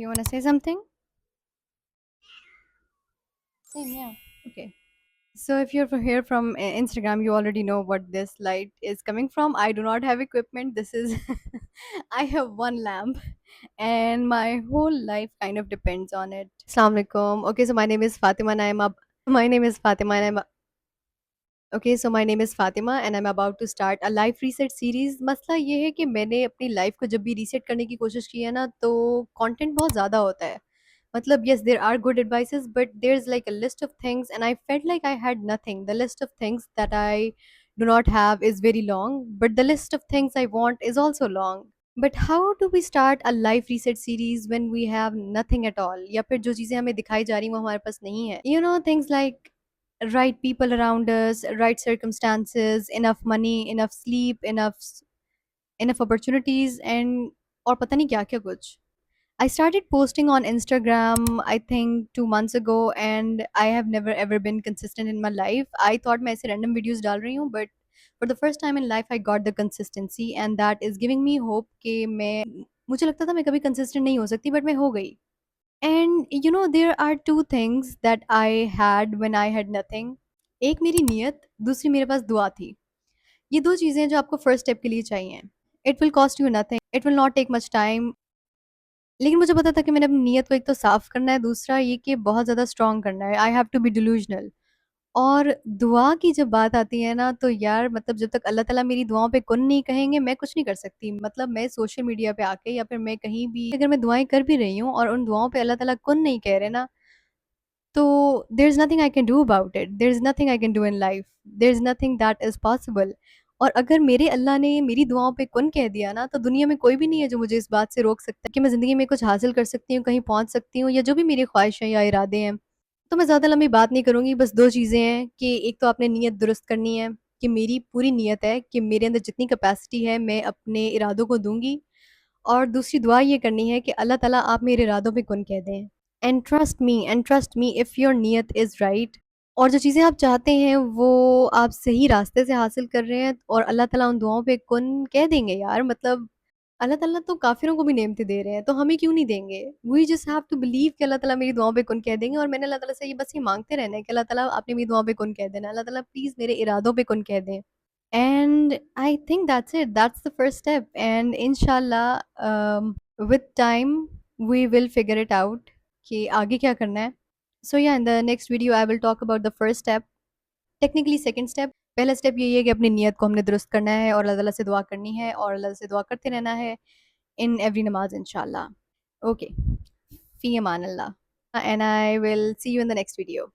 You want to say something? Same, yeah. Okay. So if you're here from Instagram, you already know what this light is coming from. I do not have equipment. This is I have one lamp and my whole life kind of depends on it. Assalamu alaikum. Okay, so my name is Fatima and my name is Fatima and I'm okay so my name is Fatima and I am about to start a life reset series. मसला ये है कि मैंने अपनी life को जब भी reset करने की कोशिश की है ना, तो कंटेंट बहुत ज़्यादा होता है। मतलब yes there are good advices but there is like a list of things and I felt like I had nothing. The list of things that I do not have is very long, but the list of things I want is also long. But how do we start a life reset series when we have nothing at all? या फिर जो चीज़ें हमें दिखाई जा रही हैं वो हमारे पास नहीं है? You know, things like right people around us, right circumstances, enough money, enough sleep, enough opportunities, and और पता नहीं क्या क्या कुछ. I started posting on Instagram, I think 2 months ago, and I have never ever been consistent in my life. I thought मैं ऐसे random videos डाल रही हूँ, but for the first time in life I got the consistency, and that is giving me hope कि मैं मुझे लगता था मैं कभी consistent नहीं हो सकती, but मैं हो गई. And you know, there are two things that I had when I had nothing. एक मेरी नियत, दूसरी मेरे पास दुआ थी. ये 2 चीज़ें हैं जो आपको फर्स्ट स्टेप के लिए चाहिए. It will cost you nothing, it will not take much time. लेकिन मुझे पता था कि मैंने अपनी नियत को एक तो साफ़ करना है, दूसरा ये कि बहुत ज़्यादा स्ट्रॉन्ग करना है. I have to be delusional. और दुआ की जब बात आती है ना, तो यार मतलब जब तक अल्लाह ताला मेरी दुआओं पे कुन नहीं कहेंगे, मैं कुछ नहीं कर सकती. मतलब मैं सोशल मीडिया पे आके या फिर मैं कहीं भी अगर मैं दुआएँ कर भी रही हूँ और उन दुआओं पे अल्लाह ताला कुन नहीं कह रहे ना, तो there is nothing I can do about it. There is nothing I can do in life. There is nothing that is possible. और अगर मेरे अल्लाह ने मेरी दुआओं पे कुन कह दिया ना, तो दुनिया में कोई भी नहीं है जो मुझे इस बात से रोक सकता है कि मैं ज़िंदगी में कुछ हासिल कर सकती हूँ, कहीं पहुँच सकती हूँ या जो भी मेरी ख्वाहिशें या इरादे हैं. तो मैं ज़्यादा लंबी बात नहीं करूँगी, बस 2 चीज़ें हैं कि एक तो आपने नीयत दुरुस्त करनी है कि मेरी पूरी नीयत है कि मेरे अंदर जितनी कैपेसिटी है, मैं अपने इरादों को दूँगी. और दूसरी दुआ ये करनी है कि अल्लाह ताला आप मेरे इरादों पे कुन कह दें. And trust me if your नियत इज़ राइट और जो चीज़ें आप चाहते हैं वो आप सही रास्ते से हासिल कर रहे हैं और अल्लाह ताला उन दुआओं पे कुन कह देंगे यार. मतलब अल्लाह ताला तो काफ़िरों को भी नेमतें दे रहे हैं, तो हमें क्यों नहीं देंगे? We just have to believe कि अल्लाह ताला मेरी दुआओं पे कुन कह देंगे. और मैंने अल्लाह ताला से ये बस ये माँगते रहना है कि अल्लाह ताला आपने मेरी दुआओं पे कुन कह देना. अल्लाह ताला प्लीज़ मेरे इरादों पे कुन कह दें. And I think that's it. That's the first step. And inshallah, with time, we will figure it out कि आगे क्या करना है. So yeah, in the next video, I will talk about the first step. Technically, second step. पहला step यही है कि अपनी नियत को हमने दुरुस्त करना है और अल्लाह ताला से दुआ करनी है और अल्लाह से दुआ करते रहना है in every नमाज इंशाल्लाह. Okay. Fi aman Allah. And I will see you in the next video.